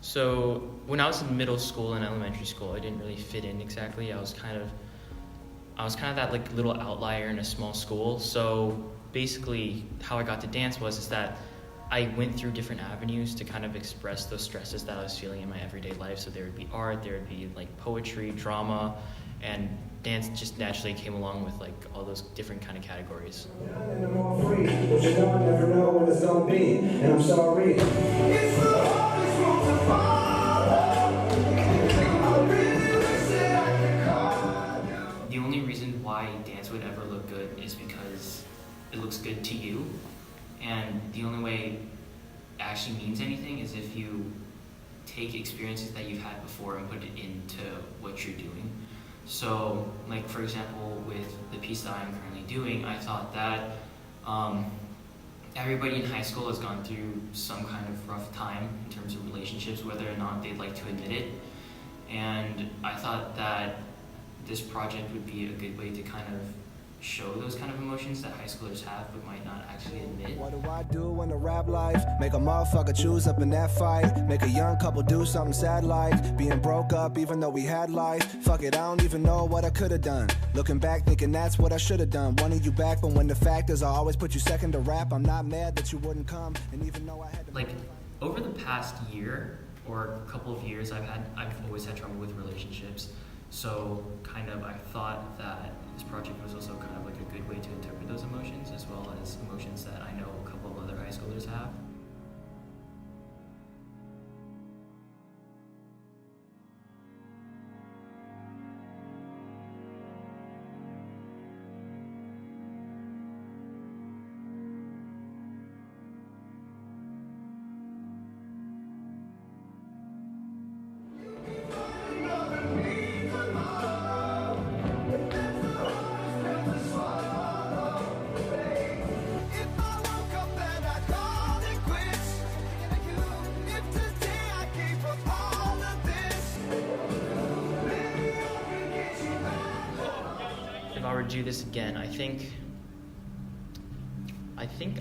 So when I was in middle school and elementary school, I didn't really fit in exactly. I was kind of that like little outlier in a small school. So basically, how I got to dance is that I went through different avenues to kind of express those stresses that I was feeling in my everyday life. So there would be art, there would be like poetry, drama, and dance just naturally came along with like all those different kind of categories. And I'm all free, but you know I never know when it's gonna be, and I'm sorry. It's the hardest road to follow. I really wish that I could call you. The only reason why dance would ever look good is because it looks good to you. And the only way it actually means anything is if you take experiences that you've had before and put it into what you're doing. So, like for example, with the piece that I'm currently doing, I thought that everybody in high school has gone through some kind of rough time in terms of relationships, whether or not they'd like to admit it. And I thought that this project would be a good way to kind of show those kind of emotions that high schoolers have but might not actually admit. What do I do in the rap life? Make a motherfucker choose up in that fight. Make a young couple do something sad like being broke up even though we had life. Fuck it, I don't even know what I could have done. Looking back thinking that's what I should have done. Wanting you back, but when the fact is I always put you second to rap. I'm not mad that you wouldn't come, and even though I had to like over the past year or a couple of years, I've always had trouble with relationships. So kind of I thought that this project was also kind of like a good way to interpret those emotions as well as emotions that I know a couple of other high schoolers have. If I were to do this again, I think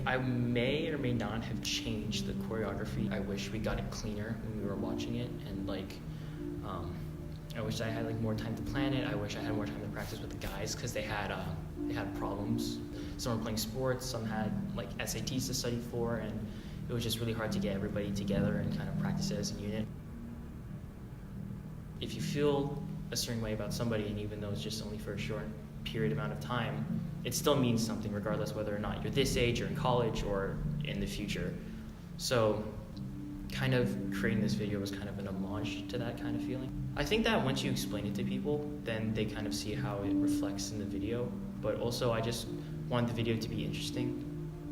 I may or may not have changed the choreography. I wish we got it cleaner when we were watching it, and I wish I had like more time to plan it. I wish I had more time to practice with the guys because they had problems. Some were playing sports, some had like SATs to study for, and it was just really hard to get everybody together and kind of practice it as a unit. If you feel a certain way about somebody, and even though it's just only for a short period amount of time, it still means something regardless whether or not you're this age or in college or in the future. So kind of creating this video was kind of an homage to that kind of feeling. I think that once you explain it to people, then they kind of see how it reflects in the video, but also I just want the video to be interesting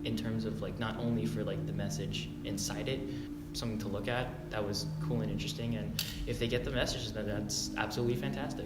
in terms of like not only for like the message inside it, something to look at that was cool and interesting, and if they get the message then that's absolutely fantastic.